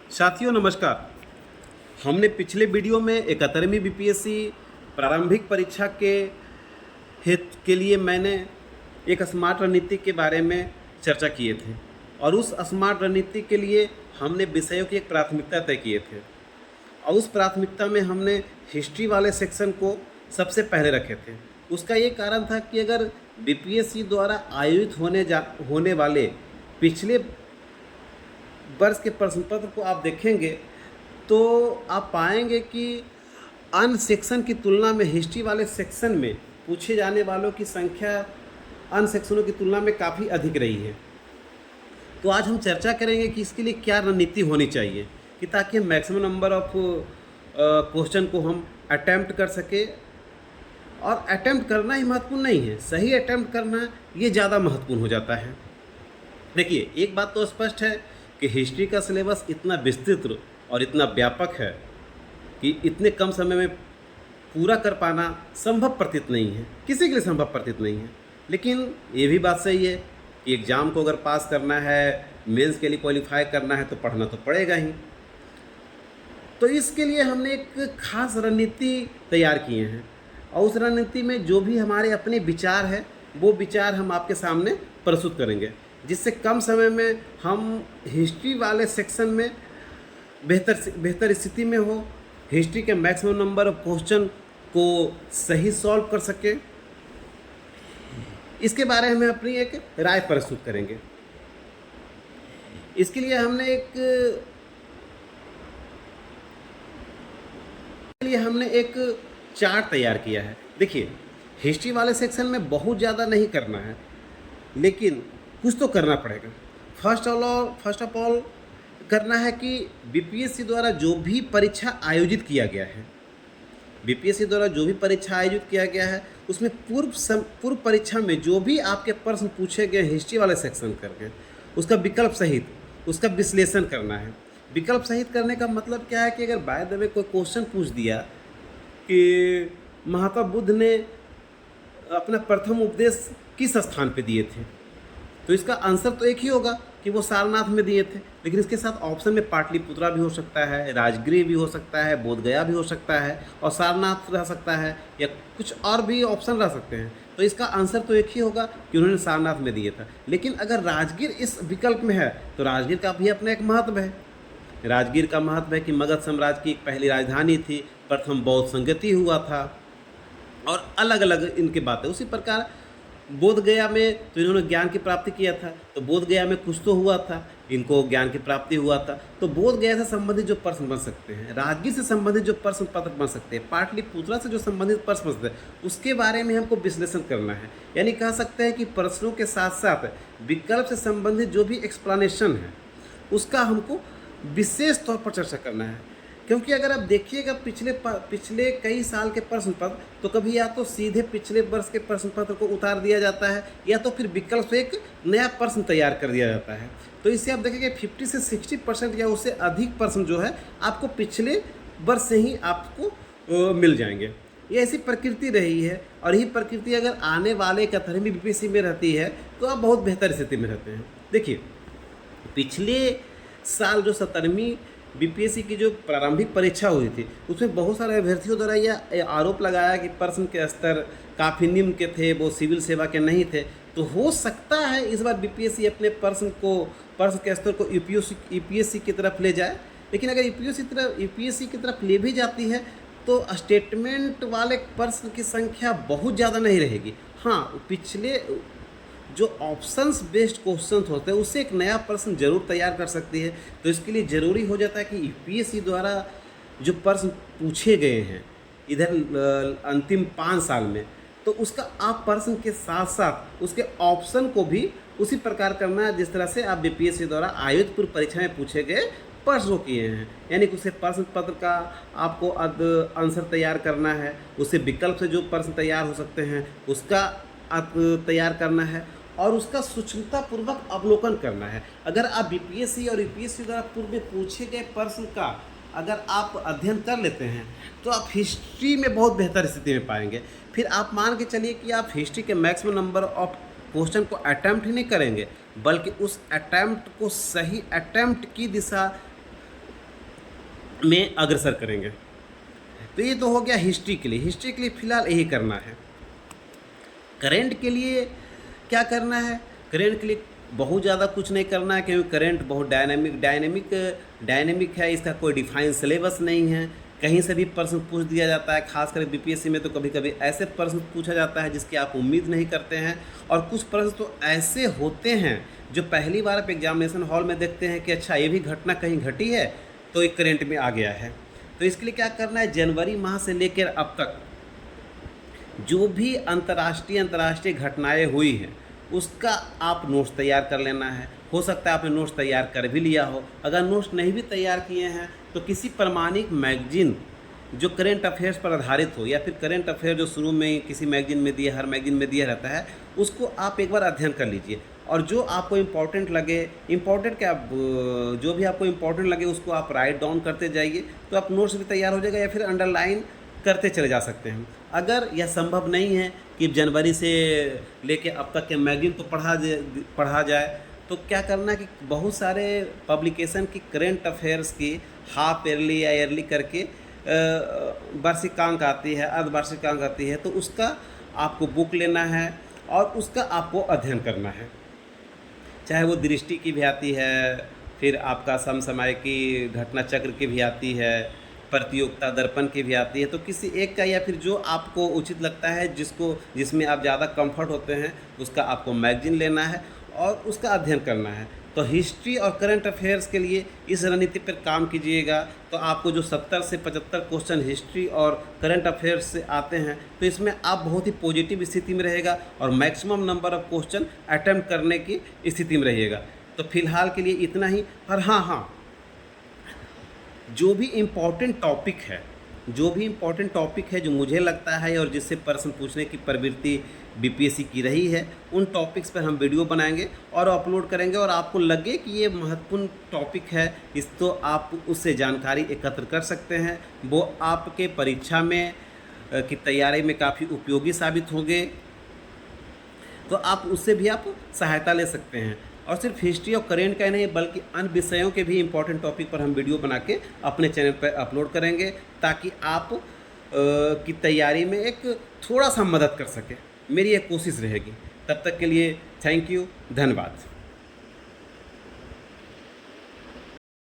साथियों नमस्कार। हमने पिछले वीडियो में 71वीं बीपीएससी प्रारंभिक परीक्षा के हित के लिए मैंने एक स्मार्ट रणनीति के बारे में चर्चा किए थे और उस स्मार्ट रणनीति के लिए हमने विषयों की एक प्राथमिकता तय किए थे और उस प्राथमिकता में हमने हिस्ट्री वाले सेक्शन को सबसे पहले रखे थे। उसका ये कारण था कि अगर बीपीएससी द्वारा आयोजित होने वाले पिछले वर्ष के प्रश्न पत्र को आप देखेंगे तो आप पाएंगे कि अन्य सेक्शन की तुलना में हिस्ट्री वाले सेक्शन में पूछे जाने वालों की संख्या अन्य सेक्शनों की तुलना में काफ़ी अधिक रही है। तो आज हम चर्चा करेंगे कि इसके लिए क्या रणनीति होनी चाहिए कि ताकि हम मैक्सिमम नंबर ऑफ क्वेश्चन को हम अटैम्प्ट कर सके। और अटैम्प्ट करना ही महत्वपूर्ण नहीं है, सही अटैम्प्ट करना ये ज़्यादा महत्वपूर्ण हो जाता है। देखिए, एक बात तो स्पष्ट है कि हिस्ट्री का सिलेबस इतना विस्तृत और इतना व्यापक है कि इतने कम समय में पूरा कर पाना संभव प्रतीत नहीं है, किसी के लिए संभव प्रतीत नहीं है। लेकिन ये भी बात सही है कि एग्ज़ाम को अगर पास करना है, मेंस के लिए क्वालिफाई करना है तो पढ़ना तो पड़ेगा ही। तो इसके लिए हमने एक खास रणनीति तैयार किए हैं और उस रणनीति में जो भी हमारे अपने विचार हैं वो विचार हम आपके सामने प्रस्तुत करेंगे, जिससे कम समय में हम हिस्ट्री वाले सेक्शन में बेहतर स्थिति में हो, हिस्ट्री के मैक्सिमम नंबर ऑफ क्वेश्चन को सही सॉल्व कर सके। इसके बारे में अपनी एक राय प्रस्तुत करेंगे। इसके लिए हमने एक चार्ट तैयार किया है। देखिए, हिस्ट्री वाले सेक्शन में बहुत ज़्यादा नहीं करना है, लेकिन कुछ तो करना पड़ेगा। फर्स्ट ऑफ ऑल करना है कि बीपीएससी द्वारा जो भी परीक्षा आयोजित किया गया है, उसमें पूर्व परीक्षा में जो भी आपके प्रश्न पूछे गए हिस्ट्री वाले सेक्शन करके उसका विकल्प सहित उसका विश्लेषण करना है। विकल्प सहित करने का मतलब क्या है कि अगर बाय द वे कोई क्वेश्चन पूछ दिया कि महात्मा बुद्ध ने अपना प्रथम उपदेश किस स्थान पे दिए थे, तो इसका आंसर तो एक ही होगा कि वो सारनाथ में दिए थे। लेकिन इसके साथ ऑप्शन में पाटलिपुत्रा भी हो सकता है, राजगृह भी हो सकता है, बोधगया भी हो सकता है और सारनाथ रह सकता है, या कुछ और भी ऑप्शन रह सकते हैं। तो इसका आंसर तो एक ही होगा कि उन्होंने सारनाथ में दिए था। लेकिन अगर राजगीर इस विकल्प में है तो राजगीर का भी अपना एक महत्व है। राजगीर का महत्व है कि मगध साम्राज्य की पहली राजधानी थी, प्रथम बौद्ध संगति हुआ था और अलग अलग इनकी बातें। उसी प्रकार बोध गया में तो इन्होंने ज्ञान की प्राप्ति किया था, तो बोध गया में कुछ तो हुआ था, इनको ज्ञान की प्राप्ति हुआ था। तो बोध गया से संबंधित जो प्रश्न बन सकते हैं, राजगीर से संबंधित जो प्रश्न पत्र बन सकते हैं, पाटलिपुत्रा से जो संबंधित प्रश्न बन सकते हैं, उसके बारे में हमको विश्लेषण करना है। यानी कह सकते हैं कि प्रश्नों के साथ साथ विकल्प से संबंधित जो भी एक्सप्लेनेशन है उसका हमको विशेष तौर पर चर्चा करना है। क्योंकि अगर आप देखिएगा पिछले कई साल के प्रश्न पत्र, तो कभी या तो सीधे पिछले वर्ष के प्रश्न पत्र को उतार दिया जाता है या तो फिर विकल्प से एक नया प्रश्न तैयार कर दिया जाता है। तो इससे आप देखेंगे 50 से 60% या उससे अधिक प्रश्न जो है आपको पिछले वर्ष से ही आपको मिल जाएंगे। ये ऐसी प्रकृति रही है और यही प्रकृति अगर आने वाले 71वीं बीपीएससी में रहती है तो आप बहुत बेहतर स्थिति में रहते हैं। देखिए, पिछले साल जो 70वीं बीपीएससी की जो प्रारंभिक परीक्षा हुई थी उसमें बहुत सारे अभ्यर्थियों द्वारा यह आरोप लगाया कि प्रश्न के स्तर काफ़ी निम्न के थे, वो सिविल सेवा के नहीं थे। तो हो सकता है इस बार बीपीएससी अपने प्रश्न के स्तर को यूपीएससी की तरफ ले जाए। लेकिन अगर यूपीएससी की तरफ ले भी जाती है तो स्टेटमेंट वाले प्रश्न की संख्या बहुत ज़्यादा नहीं रहेगी। हाँ, पिछले जो ऑप्शंस बेस्ड क्वेश्चन होते हैं उससे एक नया प्रश्न जरूर तैयार कर सकती है। तो इसके लिए ज़रूरी हो जाता है कि यूपीएससी द्वारा जो प्रश्न पूछे गए हैं इधर अंतिम 5 साल में, तो उसका आप प्रश्न के साथ साथ उसके ऑप्शन को भी उसी प्रकार करना है जिस तरह से आप बीपीएससी द्वारा आयोजित पूर्व परीक्षा में पूछे गए प्रश्नों किए हैं। यानी कि उसे प्रश्न पत्र का आपको आंसर तैयार करना है, उससे विकल्प से जो प्रश्न तैयार हो सकते हैं उसका आप तैयार करना है और उसका सूक्ष्मतापूर्वक अवलोकन करना है। अगर आप बीपीएससी और यूपीएससी द्वारा पूर्व में पूछे गए प्रश्न का अगर आप अध्ययन कर लेते हैं तो आप हिस्ट्री में बहुत बेहतर स्थिति में पाएंगे। फिर आप मान के चलिए कि आप हिस्ट्री के मैक्सिमम नंबर ऑफ क्वेश्चन को अटैम्प्ट ही नहीं करेंगे, बल्कि उस अटैम्प्ट को सही अटैम्प्ट की दिशा में अग्रसर करेंगे। तो ये तो हो गया हिस्ट्री के लिए। हिस्ट्री के लिए फ़िलहाल यही करना है। करेंट के लिए क्या करना है? करेंट के लिए बहुत ज़्यादा कुछ नहीं करना है, क्योंकि करेंट बहुत डायनेमिक है। इसका कोई डिफाइन सिलेबस नहीं है। कहीं से भी प्रश्न पूछ दिया जाता है। खासकर बीपीएससी में तो कभी कभी ऐसे प्रश्न पूछा जाता है जिसकी आप उम्मीद नहीं करते हैं, और कुछ प्रश्न तो ऐसे होते हैं जो पहली बार आप एग्जामिनेशन हॉल में देखते हैं कि अच्छा ये भी घटना कहीं घटी है, तो एक करेंट में आ गया है। तो इसके लिए क्या करना है? जनवरी माह से लेकर अब तक जो भी अंतर्राष्ट्रीय घटनाएं हुई हैं उसका आप नोट्स तैयार कर लेना है। हो सकता है आपने नोट्स तैयार कर भी लिया हो। अगर नोट्स नहीं भी तैयार किए हैं तो किसी प्रमाणिक मैगजीन जो करेंट अफेयर्स पर आधारित हो, या फिर करेंट अफेयर जो शुरू में किसी मैगजीन में दिया, हर मैगजीन में दिया रहता है, उसको आप एक बार अध्ययन कर लीजिए। और जो आपको इम्पोर्टेंट लगे, जो भी आपको इम्पोर्टेंट लगे उसको आप राइट डाउन करते जाइए, तो आप नोट्स भी तैयार हो जाएगा, या फिर अंडरलाइन करते चले जा सकते हैं। अगर यह संभव नहीं है कि जनवरी से लेके अब तक के मैगजीन तो पढ़ा जाए, तो क्या करना है कि बहुत सारे पब्लिकेशन की करेंट अफेयर्स की हाफ ईयरली या ईयरली करके वार्षिकांक आती है, अर्धवार्षिकांक आती है, तो उसका आपको बुक लेना है और उसका आपको अध्ययन करना है। चाहे वो दृष्टि की भी आती है, फिर आपका समसामयिकी घटना चक्र की भी आती है, प्रतियोगिता दर्पण की भी आती है। तो किसी एक का, या फिर जो आपको उचित लगता है, जिसमें आप ज़्यादा कंफर्ट होते हैं, उसका आपको मैगजीन लेना है और उसका अध्ययन करना है। तो हिस्ट्री और करंट अफेयर्स के लिए इस रणनीति पर काम कीजिएगा, तो आपको जो 70 से 75 क्वेश्चन हिस्ट्री और करंट अफेयर्स से आते हैं, तो इसमें आप बहुत ही पॉजिटिव स्थिति में रहेगा और maximum number of question attempt करने की स्थिति में रहिएगा। तो फिलहाल के लिए इतना ही। और हाँ, जो भी इम्पोर्टेंट टॉपिक है जो मुझे लगता है और जिससे प्रश्न पूछने की प्रवृत्ति बीपीएससी की रही है, उन टॉपिक्स पर हम वीडियो बनाएंगे और अपलोड करेंगे। और आपको लगे कि ये महत्वपूर्ण टॉपिक है, तो आप उससे जानकारी एकत्र कर सकते हैं। वो आपके परीक्षा में की तैयारी में काफ़ी उपयोगी साबित होंगे, तो आप उससे भी आप सहायता ले सकते हैं। और सिर्फ हिस्ट्री और करेंट का नहीं, बल्कि अन्य विषयों के भी इम्पोर्टेंट टॉपिक पर हम वीडियो बना के अपने चैनल पर अपलोड करेंगे, ताकि आप की तैयारी में एक थोड़ा सा मदद कर सके। मेरी एक कोशिश रहेगी। तब तक के लिए थैंक यू, धन्यवाद।